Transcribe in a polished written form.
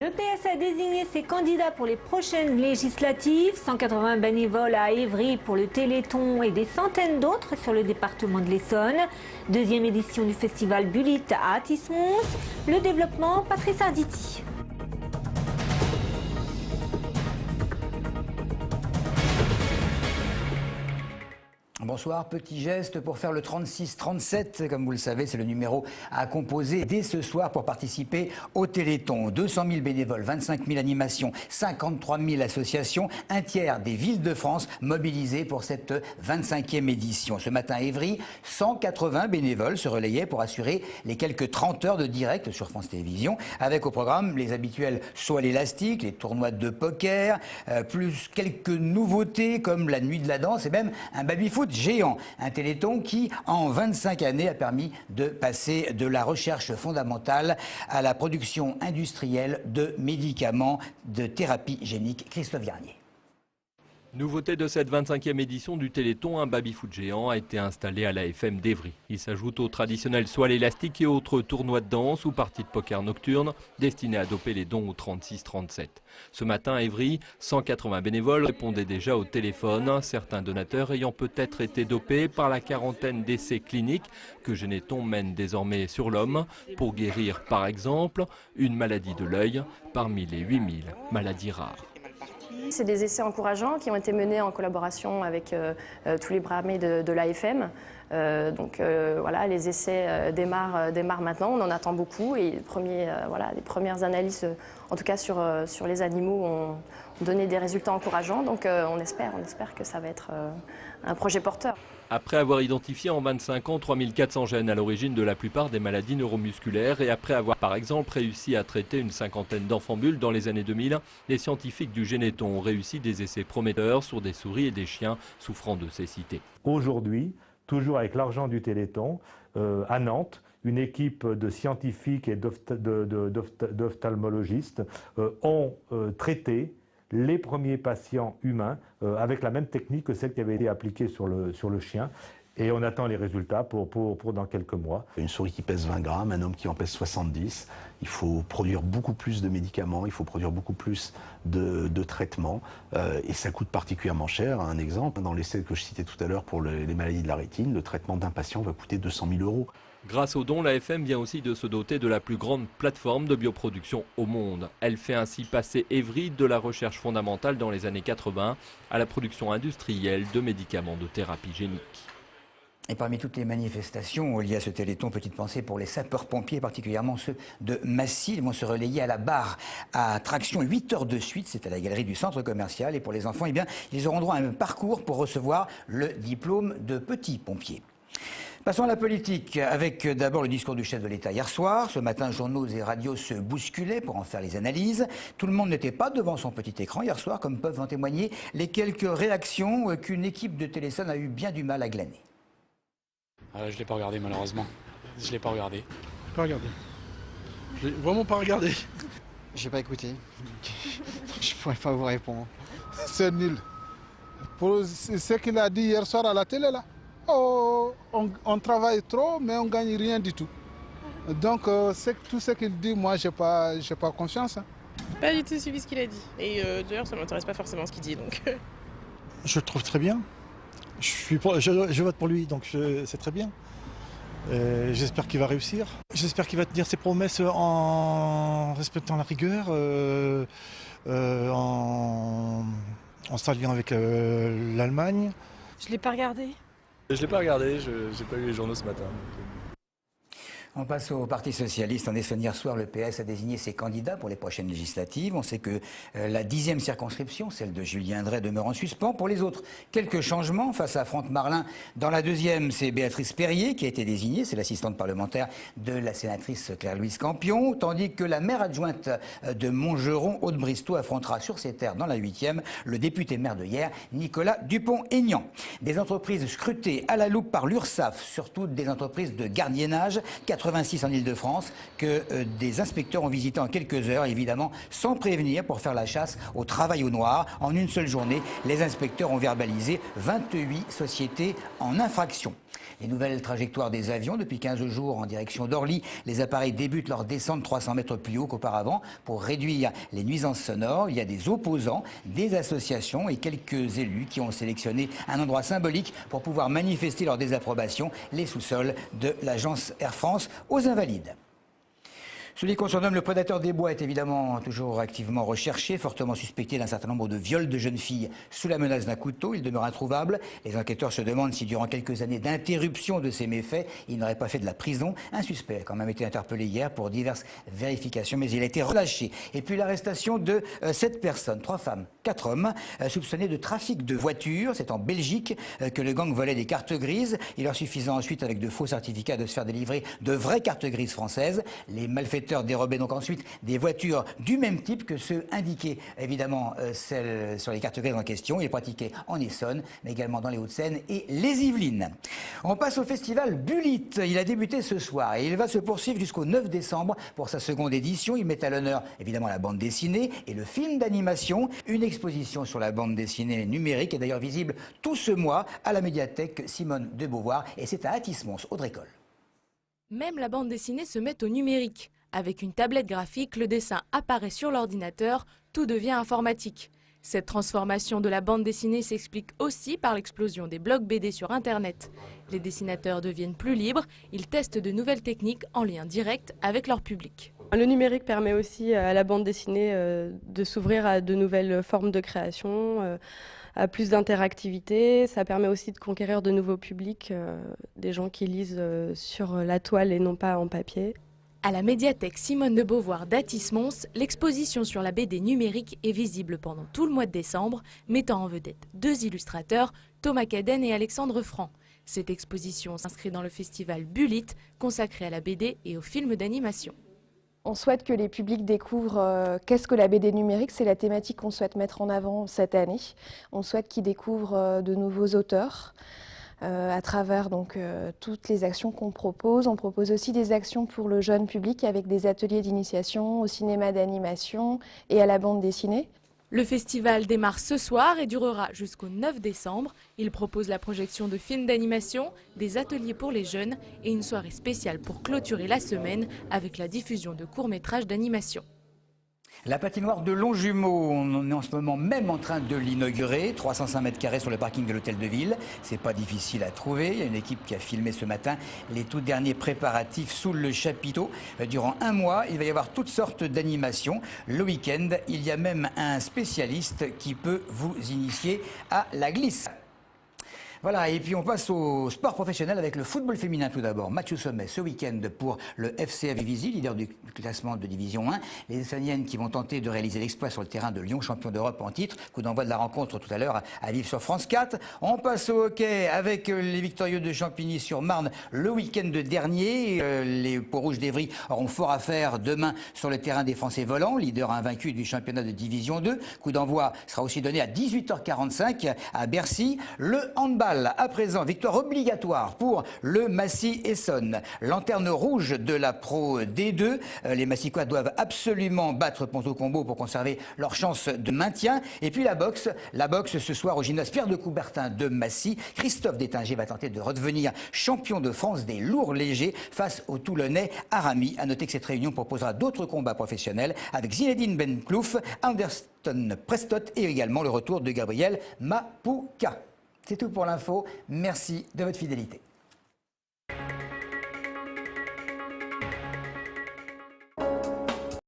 Le PS a désigné ses candidats pour les prochaines législatives. 180 bénévoles à Évry pour le Téléthon et des centaines d'autres sur le département de l'Essonne. Deuxième édition du festival Bulit à Athis-Mons. Le développement, Patrice Arditi. Bonsoir, petit geste pour faire le 36-37, comme vous le savez, c'est le numéro à composer dès ce soir pour participer au Téléthon. 200 000 bénévoles, 25 000 animations, 53 000 associations, un tiers des villes de France mobilisées pour cette 25e édition. Ce matin à Évry, 180 bénévoles se relayaient pour assurer les quelques 30 heures de direct sur France Télévisions, avec au programme les habituels sauts à l'élastique, les tournois de poker, plus quelques nouveautés comme la nuit de la danse et même un baby-foot géant. Un téléthon qui, en 25 années, a permis de passer de la recherche fondamentale à la production industrielle de médicaments de thérapie génique. Christophe Garnier. Nouveauté de cette 25e édition du Téléthon, un baby-foot géant a été installé à l'AFM d'Évry. Il s'ajoute aux traditionnels sauts à l'élastique et autres tournois de danse ou parties de poker nocturnes destinés à doper les dons au 36-37. Ce matin à Évry, 180 bénévoles répondaient déjà au téléphone, certains donateurs ayant peut-être été dopés par la quarantaine d'essais cliniques que Généton mène désormais sur l'homme pour guérir par exemple une maladie de l'œil parmi les 8000 maladies rares. C'est des essais encourageants qui ont été menés en collaboration avec tous les bras armés de l'AFM. Voilà, les essais démarrent maintenant, on en attend beaucoup et les premières analyses, en tout cas sur les animaux, ont donné des résultats encourageants. Donc on espère que ça va être un projet porteur. Après avoir identifié en 25 ans 3400 gènes à l'origine de la plupart des maladies neuromusculaires et après avoir par exemple réussi à traiter une cinquantaine d'enfants bulles dans les années 2000, les scientifiques du Généton ont réussi des essais prometteurs sur des souris et des chiens souffrant de cécité. Aujourd'hui, toujours avec l'argent du Téléthon, à Nantes, une équipe de scientifiques et d'ophtalmologistes ont traité les premiers patients humains avec la même technique que celle qui avait été appliquée sur le chien. Et on attend les résultats pour dans quelques mois. Une souris qui pèse 20 grammes, un homme qui en pèse 70. Il faut produire beaucoup plus de médicaments, il faut produire beaucoup plus de traitements. Et ça coûte particulièrement cher. Un exemple, dans l'essai que je citais tout à l'heure pour les maladies de la rétine, le traitement d'un patient va coûter 200 000 €. Grâce aux dons, l'AFM vient aussi de se doter de la plus grande plateforme de bioproduction au monde. Elle fait ainsi passer Évry de la recherche fondamentale dans les années 80 à la production industrielle de médicaments de thérapie génique. Et parmi toutes les manifestations liées à ce Téléthon, petite pensée pour les sapeurs-pompiers, particulièrement ceux de Massy. Ils vont se relayer à la barre à traction 8 heures de suite. C'est à la galerie du centre commercial. Et pour les enfants, ils auront droit à un parcours pour recevoir le diplôme de petit pompier. Passons à la politique, avec d'abord le discours du chef de l'État hier soir. Ce matin, journaux et radios se bousculaient pour en faire les analyses. Tout le monde n'était pas devant son petit écran hier soir, comme peuvent en témoigner les quelques réactions qu'une équipe de Téléson a eu bien du mal à glaner. Je ne l'ai pas regardé malheureusement. Je ne l'ai pas regardé. Pas regardé. Je l'ai vraiment pas regardé. J'ai pas écouté. Je pourrais pas vous répondre. C'est nul. Pour ce qu'il a dit hier soir à la télé là. Oh, on travaille trop mais on gagne rien du tout. Donc tout ce qu'il dit, moi j'ai pas confiance. Pas du tout suivi ce qu'il a dit. Et d'ailleurs ça m'intéresse pas forcément ce qu'il dit donc. Je le trouve très bien. Je vote pour lui, donc c'est très bien. J'espère qu'il va réussir. J'espère qu'il va tenir ses promesses en respectant la rigueur, en s'alliant avec l'Allemagne. Je l'ai pas regardé. Je l'ai pas regardé, j'ai pas eu les journaux ce matin. On passe au Parti socialiste. En Essonne, hier soir, le PS a désigné ses candidats pour les prochaines législatives. On sait que la 10e circonscription, celle de Julien Drey, demeure en suspens. Pour les autres, quelques changements. Face à Franck Marlin, dans la 2e, c'est Béatrice Perrier qui a été désignée. C'est l'assistante parlementaire de la sénatrice Claire-Louise Campion. Tandis que la maire adjointe de Montgeron, Aude Bristow, affrontera sur ses terres, dans la 8e, le député maire de hier, Nicolas Dupont-Aignan. Des entreprises scrutées à la loupe par l'URSSAF, surtout des entreprises de gardiennage. 86 en Ile-de-France que des inspecteurs ont visité en quelques heures, évidemment sans prévenir, pour faire la chasse au travail au noir. En une seule journée, les inspecteurs ont verbalisé 28 sociétés en infraction. Les nouvelles trajectoires des avions depuis 15 jours en direction d'Orly. Les appareils débutent leur descente 300 mètres plus haut qu'auparavant pour réduire les nuisances sonores. Il y a des opposants, des associations et quelques élus qui ont sélectionné un endroit symbolique pour pouvoir manifester leur désapprobation, les sous-sols de l'agence Air France aux Invalides. Celui qu'on surnomme le prédateur des bois est évidemment toujours activement recherché, fortement suspecté d'un certain nombre de viols de jeunes filles sous la menace d'un couteau. Il demeure introuvable. Les enquêteurs se demandent si durant quelques années d'interruption de ces méfaits, il n'aurait pas fait de la prison. Un suspect a quand même été interpellé hier pour diverses vérifications, mais il a été relâché. Et puis l'arrestation de 7 personnes, 3 femmes, 4 hommes, soupçonnés de trafic de voitures. C'est en Belgique que le gang volait des cartes grises. Il leur suffisait ensuite, avec de faux certificats, de se faire délivrer de vraies cartes grises françaises. Les malfaiteurs dérobaient donc ensuite des voitures du même type que ceux indiqués, évidemment, celles sur les cartes grises en question. Ils pratiquaient en Essonne, mais également dans les Hauts-de-Seine et les Yvelines. On passe au festival Bulit. Il a débuté ce soir et il va se poursuivre jusqu'au 9 décembre pour sa seconde édition. Il met à l'honneur, évidemment, la bande dessinée et le film d'animation. Une exposition sur la bande dessinée numérique est d'ailleurs visible tout ce mois à la médiathèque Simone de Beauvoir et c'est à Athis-Mons, Audrey-Coll. Même la bande dessinée se met au numérique. Avec une tablette graphique, le dessin apparaît sur l'ordinateur, tout devient informatique. Cette transformation de la bande dessinée s'explique aussi par l'explosion des blogs BD sur Internet. Les dessinateurs deviennent plus libres, ils testent de nouvelles techniques en lien direct avec leur public. Le numérique permet aussi à la bande dessinée de s'ouvrir à de nouvelles formes de création, à plus d'interactivité. Ça permet aussi de conquérir de nouveaux publics, des gens qui lisent sur la toile et non pas en papier. À la médiathèque Simone de Beauvoir d'Athis-Mons, l'exposition sur la BD numérique est visible pendant tout le mois de décembre, mettant en vedette 2 illustrateurs, Thomas Caden et Alexandre Franc. Cette exposition s'inscrit dans le festival Bulit, consacré à la BD et aux films d'animation. On souhaite que les publics découvrent qu'est-ce que la BD numérique, c'est la thématique qu'on souhaite mettre en avant cette année. On souhaite qu'ils découvrent de nouveaux auteurs. À travers toutes les actions qu'on propose. On propose aussi des actions pour le jeune public avec des ateliers d'initiation au cinéma d'animation et à la bande dessinée. Le festival démarre ce soir et durera jusqu'au 9 décembre. Il propose la projection de films d'animation, des ateliers pour les jeunes et une soirée spéciale pour clôturer la semaine avec la diffusion de courts-métrages d'animation. La patinoire de Longjumeau, on est en ce moment même en train de l'inaugurer. 305 mètres carrés sur le parking de l'hôtel de ville. C'est pas difficile à trouver. Il y a une équipe qui a filmé ce matin les tout derniers préparatifs sous le chapiteau. Durant un mois, il va y avoir toutes sortes d'animations. Le week-end, il y a même un spécialiste qui peut vous initier à la glisse. Voilà, et puis on passe au sport professionnel avec le football féminin tout d'abord. Match au sommet ce week-end pour le FCF Vivisy, leader du classement de Division 1. Les Essonniennes qui vont tenter de réaliser l'exploit sur le terrain de Lyon, champion d'Europe en titre. Coup d'envoi de la rencontre tout à l'heure à vivre sur France 4. On passe au hockey avec les victorieux de Champigny-sur-Marne le week-end dernier. Les Peaux-Rouges d'Evry auront fort à faire demain sur le terrain des Français volants, leader invaincu du championnat de Division 2. Coup d'envoi sera aussi donné à 18h45 à Bercy. Le handball. À présent, victoire obligatoire pour le Massy-Essonne. Lanterne rouge de la Pro D2. Les Massicois doivent absolument battre Ponto-Combo pour conserver leur chance de maintien. Et puis la boxe ce soir au gymnase Pierre de Coubertin de Massy. Christophe Détinger va tenter de redevenir champion de France des lourds légers face au Toulonnais Arami. À noter que cette réunion proposera d'autres combats professionnels avec Zinedine Benclouf, Anderson Prestott et également le retour de Gabriel Mapouka. C'est tout pour l'info. Merci de votre fidélité.